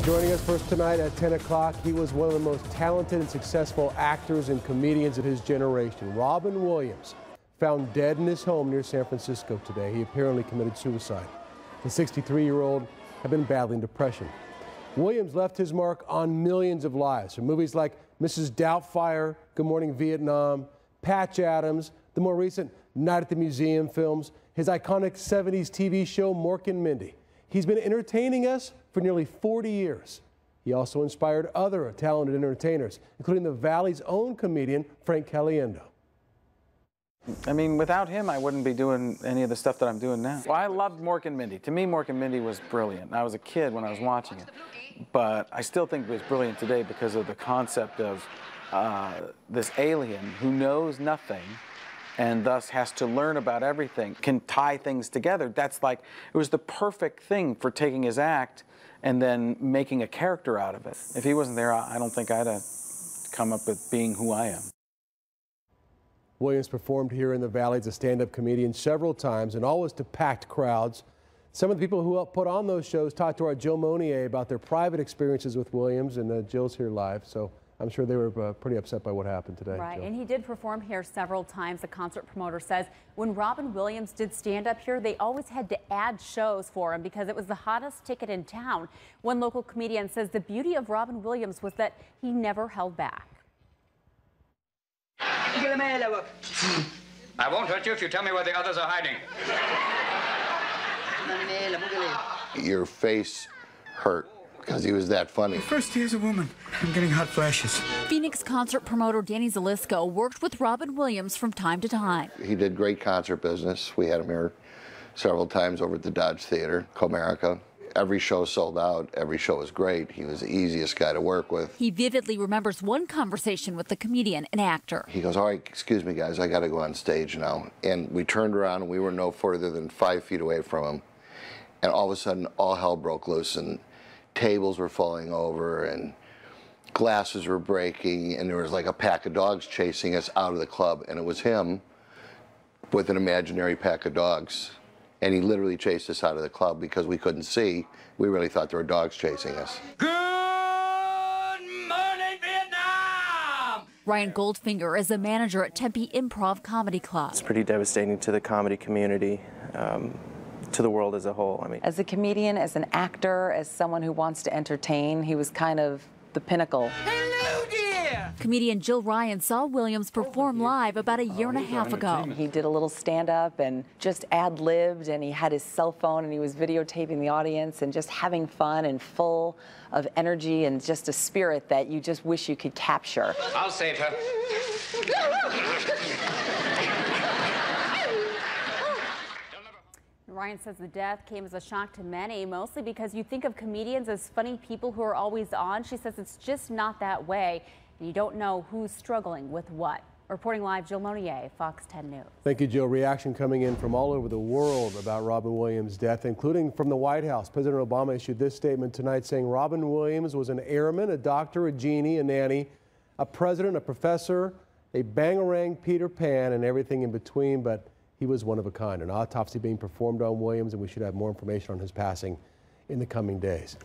Joining us first tonight at 10 o'clock, he was one of the most talented and successful actors and comedians of his generation. Robin Williams, found dead in his home near San Francisco today. He apparently committed suicide. The 63-year-old had been battling depression. Williams left his mark on millions of lives, from movies like Mrs. Doubtfire, Good Morning Vietnam, Patch Adams, the more recent Night at the Museum films, his iconic 70s TV show Mork Mindy. He's been entertaining us for nearly 40 years. He also inspired other talented entertainers, including the Valley's own comedian, Frank Caliendo. I mean, without him, I wouldn't be doing any of the stuff that I'm doing now. Well, I loved Mork Mindy. To me, Mork Mindy was brilliant. I was a kid when I was watching it. But I still think it was brilliant today because of the concept of this alien who knows nothing and thus has to learn about everything, can tie things together. That's like, it was the perfect thing for taking his act and then making a character out of it. If he wasn't there, I don't think I'd have come up with being who I am. Williams performed here in the Valley as a stand-up comedian several times, and always to packed crowds. Some of the people who helped put on those shows talked to our Jill Monier about their private experiences with Williams, and Jill's here live, so I'm sure they were pretty upset by what happened today. Right, Jill. and he did perform here several times. The concert promoter says when Robin Williams did stand up here, they always had to add shows for him because it was the hottest ticket in town. One local comedian says the beauty of Robin Williams was that he never held back. I won't hurt you if you tell me where the others are hiding. Your face hurt because he was that funny. First, here's a woman. I'm getting hot flashes. Phoenix concert promoter Danny Zalisco worked with Robin Williams from time to time. He did great concert business. We had him here several times over at the Dodge Theater, Comerica. Every show sold out. Every show was great. He was the easiest guy to work with. He vividly remembers one conversation with the comedian and actor. He goes, all right, excuse me, guys, I got to go on stage now. And we turned around, and we were no further than 5 feet away from him. And all of a sudden, all hell broke loose, and tables were falling over, and glasses were breaking, and there was like a pack of dogs chasing us out of the club. And it was him with an imaginary pack of dogs. And he literally chased us out of the club because we couldn't see. We really thought there were dogs chasing us. Good morning, Vietnam! Ryan Goldfinger is a manager at Tempe Improv Comedy Club. It's pretty devastating to the comedy community, to the world as a whole. I mean, as a comedian, as an actor, as someone who wants to entertain, he was kind of the pinnacle. Hello, dear! Comedian Jill Ryan saw Williams perform live about a year and a half ago. He did a little stand-up and just ad-libbed, and he had his cell phone and he was videotaping the audience and just having fun and full of energy and just a spirit that you just wish you could capture. I'll save her. Ryan says the death came as a shock to many, mostly because you think of comedians as funny people who are always on. She says it's just not that way, and you don't know who's struggling with what. Reporting live, Jill Monier, Fox 10 News. Thank you, Jill. Reaction coming in from all over the world about Robin Williams' death, including from the White House. President Obama issued this statement tonight saying Robin Williams was an airman, a doctor, a genie, a nanny, a president, a professor, a bangarang Peter Pan, and everything in between, but he was one of a kind. An autopsy being performed on Williams, and we should have more information on his passing in the coming days.